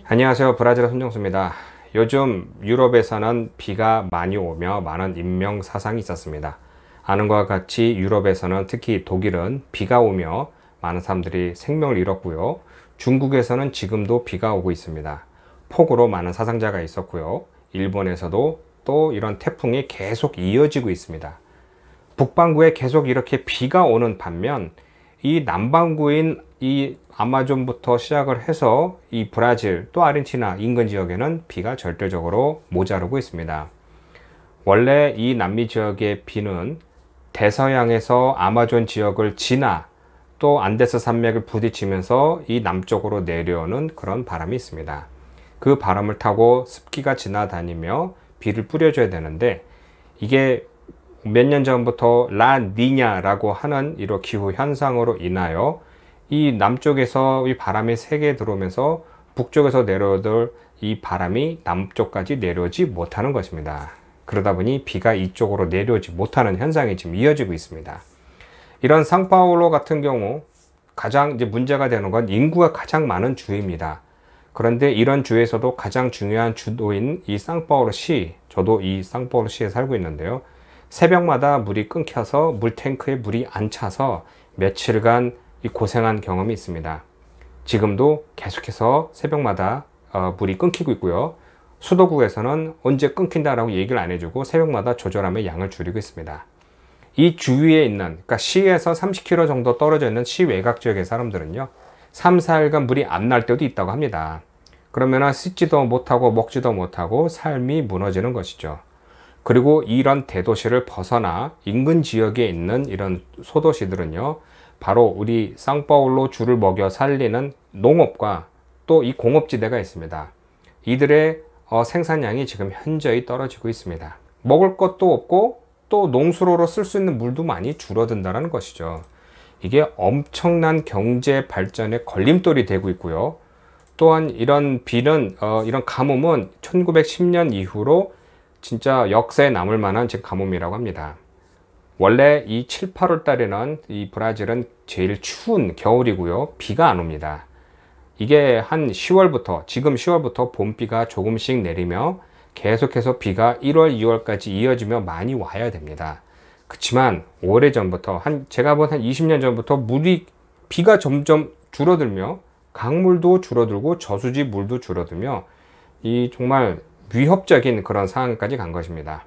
안녕하세요. 브라질의 손정수입니다. 요즘 유럽에서는 비가 많이 오며 많은 인명사상이 있었습니다. 아는 것과 같이 유럽에서는 특히 독일은 비가 오며 많은 사람들이 생명을 잃었고요. 중국에서는 지금도 비가 오고 있습니다. 폭우로 많은 사상자가 있었고요. 일본에서도 또 이런 태풍이 계속 이어지고 있습니다. 북반구에 계속 이렇게 비가 오는 반면 이 남반구인 이 아마존부터 시작을 해서 이 브라질 또 아르헨티나 인근 지역에는 비가 절대적으로 모자르고 있습니다. 원래 이 남미 지역의 비는 대서양에서 아마존 지역을 지나 또 안데스 산맥을 부딪히면서 이 남쪽으로 내려오는 그런 바람이 있습니다. 그 바람을 타고 습기가 지나다니며 비를 뿌려줘야 되는데 이게 몇 년 전부터 라니냐라고 하는 이런 기후 현상으로 인하여 이 남쪽에서 이 바람이 세게 들어오면서 북쪽에서 내려오던 이 바람이 남쪽까지 내려오지 못하는 것입니다. 그러다 보니 비가 이쪽으로 내려오지 못하는 현상이 지금 이어지고 있습니다. 이런 상파울로 같은 경우 가장 이제 문제가 되는 건 인구가 가장 많은 주입니다. 그런데 이런 주에서도 가장 중요한 주도인 이 상파울루 시, 저도 이 상파울루 시에 살고 있는데요. 새벽마다 물이 끊겨서 물탱크에 물이 안 차서 며칠간 고생한 경험이 있습니다. 지금도 계속해서 새벽마다 물이 끊기고 있고요. 수도국에서는 언제 끊긴다라고 얘기를 안 해주고 새벽마다 조절하며 양을 줄이고 있습니다. 이 주위에 있는, 그러니까 시에서 30km 정도 떨어져 있는 시 외곽 지역의 사람들은요, 3, 4일간 물이 안 날 때도 있다고 합니다. 그러면 씻지도 못하고 먹지도 못하고 삶이 무너지는 것이죠. 그리고 이런 대도시를 벗어나 인근 지역에 있는 이런 소도시들은요, 바로 우리 상파울루 주를 먹여 살리는 농업과 또 이 공업지대가 있습니다. 이들의 생산량이 지금 현저히 떨어지고 있습니다. 먹을 것도 없고 또 농수로로 쓸 수 있는 물도 많이 줄어든다는 것이죠. 이게 엄청난 경제 발전의 걸림돌이 되고 있고요. 또한 이런 비는 이런 가뭄은 1910년 이후로 진짜 역사에 남을 만한 가뭄이라고 합니다. 원래 이 7, 8월 달에는 이 브라질은 제일 추운 겨울이고요. 비가 안 옵니다. 이게 한 10월부터, 지금 10월부터 봄비가 조금씩 내리며 계속해서 비가 1월, 2월까지 이어지며 많이 와야 됩니다. 그렇지만 오래전부터, 제가 본 한 20년 전부터 비가 점점 줄어들며 강물도 줄어들고 저수지 물도 줄어들며 이 정말 위협적인 그런 상황까지 간 것입니다.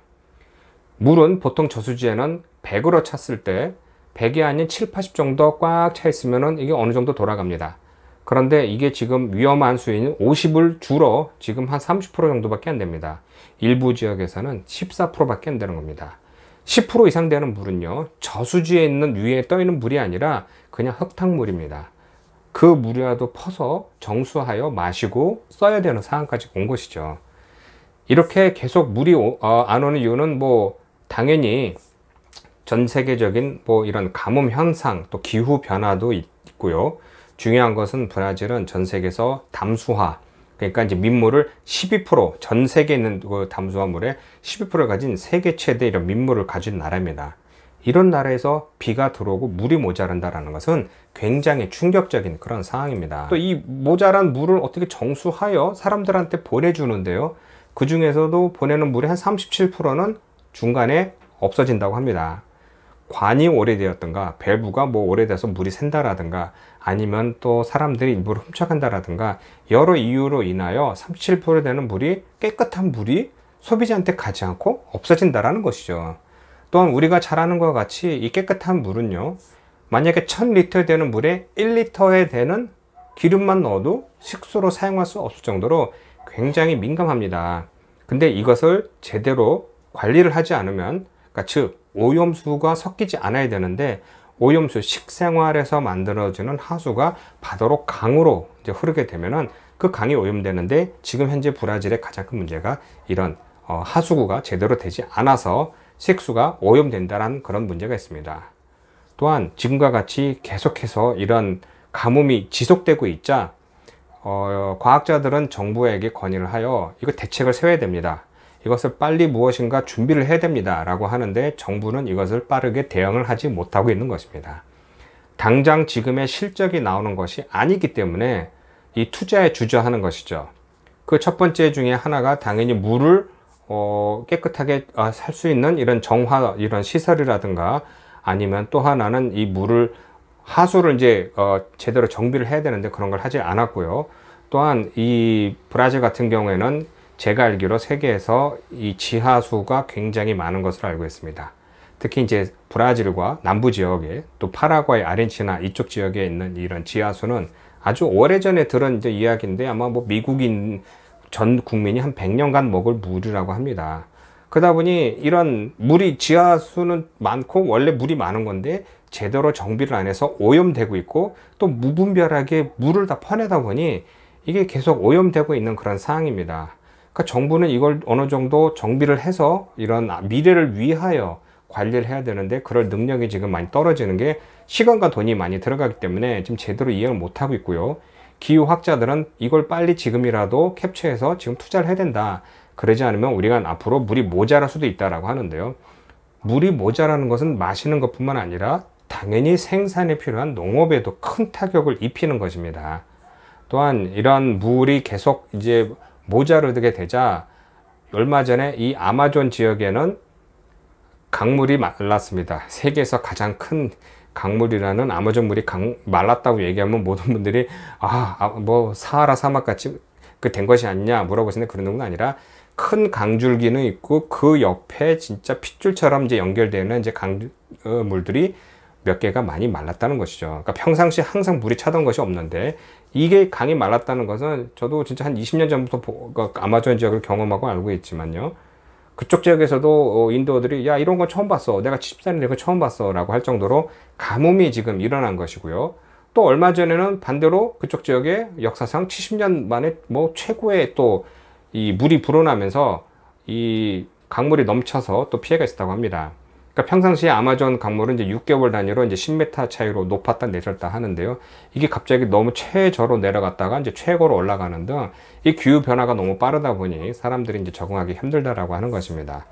물은 보통 저수지에는 100으로 찼을 때 100이 아닌 7, 80 정도 꽉 차 있으면 이게 어느 정도 돌아갑니다. 그런데 이게 지금 위험한 수위는 50을 줄어 지금 한 30% 정도밖에 안 됩니다. 일부 지역에서는 14%밖에 안 되는 겁니다. 10% 이상 되는 물은요, 저수지에 있는 위에 떠 있는 물이 아니라 그냥 흙탕물입니다. 그 물이라도 퍼서 정수하여 마시고 써야 되는 상황까지 온 것이죠. 이렇게 계속 물이 안 오는 이유는 당연히 전 세계적인 이런 가뭄 현상, 또 기후 변화도 있고요. 중요한 것은 브라질은 전 세계에서 담수화, 그러니까 이제 민물을 12%, 전 세계에 있는 그 담수화 물의 12%를 가진 세계 최대 이런 민물을 가진 나라입니다. 이런 나라에서 비가 들어오고 물이 모자란다는 것은 굉장히 충격적인 그런 상황입니다. 또 이 모자란 물을 어떻게 정수하여 사람들한테 보내주는데요. 그 중에서도 보내는 물의 한 37%는 중간에 없어진다고 합니다. 관이 오래되었던가, 밸브가 오래돼서 물이 샌다라든가, 아니면 또 사람들이 일부러 훔쳐간다라든가, 여러 이유로 인하여 37% 되는 물이, 깨끗한 물이 소비자한테 가지 않고 없어진다라는 것이죠. 또한 우리가 잘 아는 것과 같이 이 깨끗한 물은요, 만약에 1000리터 되는 물에 1리터에 되는 기름만 넣어도 식수로 사용할 수 없을 정도로 굉장히 민감합니다. 근데 이것을 제대로 관리를 하지 않으면, 그러니까 즉 오염수가 섞이지 않아야 되는데 오염수, 식생활에서 만들어지는 하수가 바다로 강으로 이제 흐르게 되면은 그 강이 오염되는데, 지금 현재 브라질의 가장 큰 문제가 이런 하수구가 제대로 되지 않아서 식수가 오염된다는 그런 문제가 있습니다. 또한 지금과 같이 계속해서 이런 가뭄이 지속되고 있자 과학자들은 정부에게 건의를 하여 이거 대책을 세워야 됩니다. 이것을 빨리 무엇인가 준비를 해야 됩니다 라고 하는데, 정부는 이것을 빠르게 대응을 하지 못하고 있는 것입니다. 당장 지금의 실적이 나오는 것이 아니기 때문에 이 투자에 주저하는 것이죠. 그 첫 번째 중에 하나가 당연히 물을 깨끗하게 살 수 있는 이런 정화 이런 시설이라든가, 아니면 또 하나는 이 물을 하수를 이제 제대로 정비를 해야 되는데 그런 걸 하지 않았고요. 또한 이 브라질 같은 경우에는 제가 알기로 세계에서 이 지하수가 굉장히 많은 것으로 알고 있습니다. 특히 이제 브라질과 남부 지역에, 또 파라과이, 아르헨티나 이쪽 지역에 있는 이런 지하수는 아주 오래전에 들은 이제 이야기인데, 아마 뭐 미국인 전 국민이 한 100년간 먹을 물이라고 합니다. 그러다 보니 이런 물이, 지하수는 많고 원래 물이 많은 건데 제대로 정비를 안 해서 오염되고 있고, 또 무분별하게 물을 다 퍼내다 보니 이게 계속 오염되고 있는 그런 상황입니다. 그러니까 정부는 이걸 어느 정도 정비를 해서 이런 미래를 위하여 관리를 해야 되는데, 그럴 능력이 지금 많이 떨어지는 게 시간과 돈이 많이 들어가기 때문에 지금 제대로 이해를 못하고 있고요. 기후학자들은 이걸 빨리 지금이라도 캡처해서 지금 투자를 해야 된다. 그러지 않으면 우리가 앞으로 물이 모자랄 수도 있다라고 하는데요. 물이 모자라는 것은 마시는 것뿐만 아니라 당연히 생산에 필요한 농업에도 큰 타격을 입히는 것입니다. 또한 이런 물이 계속 이제 모자르게 되자, 얼마 전에 이 아마존 지역에는 강물이 말랐습니다. 세계에서 가장 큰 강물이라는 아마존 물이 말랐다고 얘기하면 모든 분들이 뭐 사하라 사막같이 된 것이 아니냐 물어보시는데, 그런 건 아니라 큰 강줄기는 있고 그 옆에 진짜 핏줄처럼 이제 연결되는 이제 강물들이 몇 개가 많이 말랐다는 것이죠. 그러니까 평상시 항상 물이 차던 것이 없는데, 이게 강이 말랐다는 것은 저도 진짜 한 20년 전부터 아마존 지역을 경험하고 알고 있지만요. 그쪽 지역에서도 인도어들이 야, 이런 거 처음 봤어, 내가 70살인데 이거 처음 봤어 라고 할 정도로 가뭄이 지금 일어난 것이고요. 또 얼마 전에는 반대로 그쪽 지역에 역사상 70년 만에 뭐 최고의 또 이 물이 불어나면서 이 강물이 넘쳐서 또 피해가 있었다고 합니다. 그러니까 평상시에 아마존 강물은 이제 6개월 단위로 이제 10m 차이로 높았다 내렸다 하는데요. 이게 갑자기 너무 최저로 내려갔다가 이제 최고로 올라가는 등 이 기후 변화가 너무 빠르다 보니 사람들이 이제 적응하기 힘들다라고 하는 것입니다.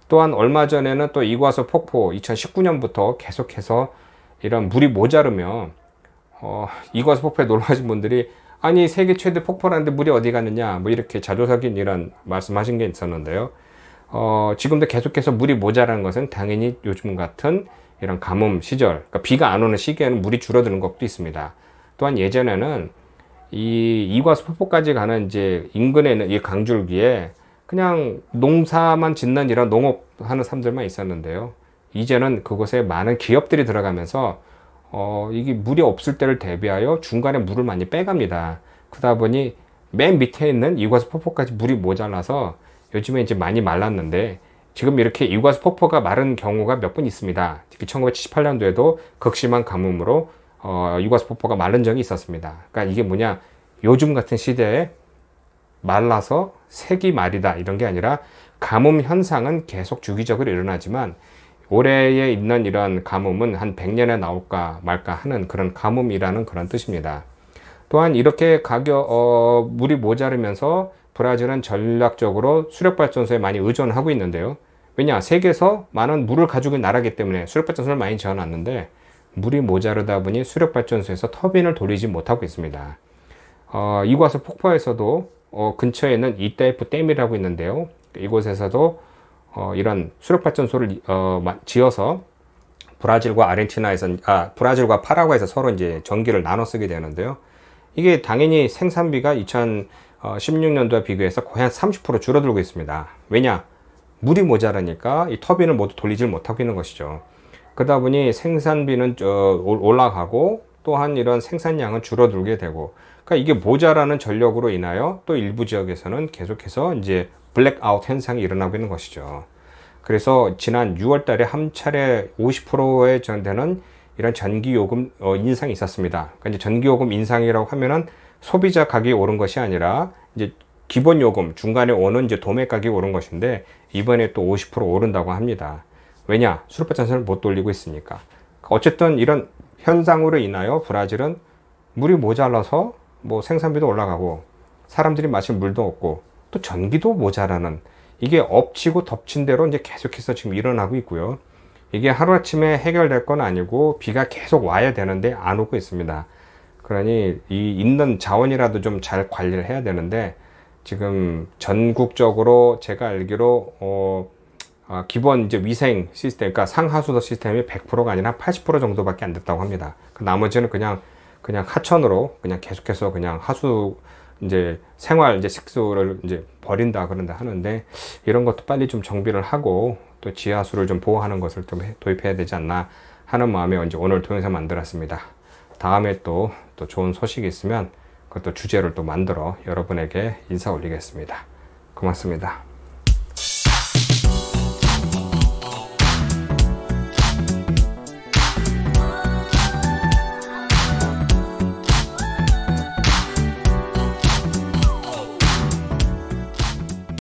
또한 얼마 전에는 또 이과수 폭포 2019년부터 계속해서 이런 물이 모자르며 이과수 폭포에 놀러 가신 분들이 아니 세계 최대 폭포라는데 물이 어디 갔느냐 뭐 이렇게 자조적인 이런 말씀하신 게 있었는데요. 지금도 계속해서 물이 모자라는 것은 당연히 요즘 같은 이런 가뭄 시절, 그러니까 비가 안 오는 시기에는 물이 줄어드는 것도 있습니다. 또한 예전에는 이 이과수 폭포까지 가는 이제 인근에 있는 이 강줄기에 그냥 농사만 짓는 이런 농업하는 사람들만 있었는데요. 이제는 그곳에 많은 기업들이 들어가면서 이게 물이 없을 때를 대비하여 중간에 물을 많이 빼갑니다. 그러다 보니 맨 밑에 있는 이과수 폭포까지 물이 모자라서 요즘에 이제 많이 말랐는데, 지금 이렇게 이과수 폭포가 마른 경우가 몇 번 있습니다. 특히 1978년도에도 극심한 가뭄으로 이과수 폭포가 마른 적이 있었습니다. 그러니까 이게 뭐냐, 요즘 같은 시대에 말라서 색이 말이다 이런 게 아니라, 가뭄 현상은 계속 주기적으로 일어나지만 올해에 있는 이런 가뭄은 한 100년에 나올까 말까 하는 그런 가뭄이라는 그런 뜻입니다. 또한 이렇게 물이 모자르면서 브라질은 전략적으로 수력발전소에 많이 의존하고 있는데요. 왜냐, 세계에서 많은 물을 가지고 있는 나라이기 때문에 수력발전소를 많이 지어놨는데, 물이 모자르다 보니 수력발전소에서 터빈을 돌리지 못하고 있습니다. 이과수 폭포에서도 근처에 있는 이따에프 댐이라고 있는데요. 이곳에서도 이런 수력발전소를 지어서 브라질과 브라질과 파라과이에서 서로 이제 전기를 나눠 쓰게 되는데요. 이게 당연히 생산비가 2016년도와 비교해서 거의 한 30% 줄어들고 있습니다. 왜냐? 물이 모자라니까 이 터빈을 모두 돌리질 못하고 있는 것이죠. 그러다 보니 생산비는 올라가고, 또한 이런 생산량은 줄어들게 되고, 그러니까 이게 모자라는 전력으로 인하여 또 일부 지역에서는 계속해서 이제 블랙아웃 현상이 일어나고 있는 것이죠. 그래서 지난 6월 달에 한 차례 50%에 되는 이런 전기요금 인상이 있었습니다. 그러니까 이제 전기요금 인상이라고 하면은 소비자 가격이 오른 것이 아니라 이제 기본 요금 중간에 오는 이제 도매 가격이 오른 것인데, 이번에 또 50% 오른다고 합니다. 왜냐? 수력발전소를 못 돌리고 있으니까. 어쨌든 이런 현상으로 인하여 브라질은 물이 모자라서 뭐 생산비도 올라가고 사람들이 마실 물도 없고 또 전기도 모자라는, 이게 엎치고 덮친 대로 이제 계속해서 지금 일어나고 있고요. 이게 하루아침에 해결될 건 아니고 비가 계속 와야 되는데 안 오고 있습니다. 그러니 이 있는 자원이라도 좀 잘 관리를 해야 되는데, 지금 전국적으로 제가 알기로 기본 이제 위생 시스템, 그러니까 상하수도 시스템이 100%가 아니라 80% 정도밖에 안 됐다고 합니다. 그 나머지는 그냥 하천으로 그냥 계속해서 그냥 하수 이제 생활 이제 식수를 이제 버린다 그런다 하는데, 이런 것도 빨리 좀 정비를 하고 또 지하수를 좀 보호하는 것을 좀 도입해야 되지 않나 하는 마음에 이제 오늘 동영상 만들었습니다. 다음에 또 좋은 소식이 있으면 그것도 주제를 또 만들어 여러분에게 인사 올리겠습니다. 고맙습니다.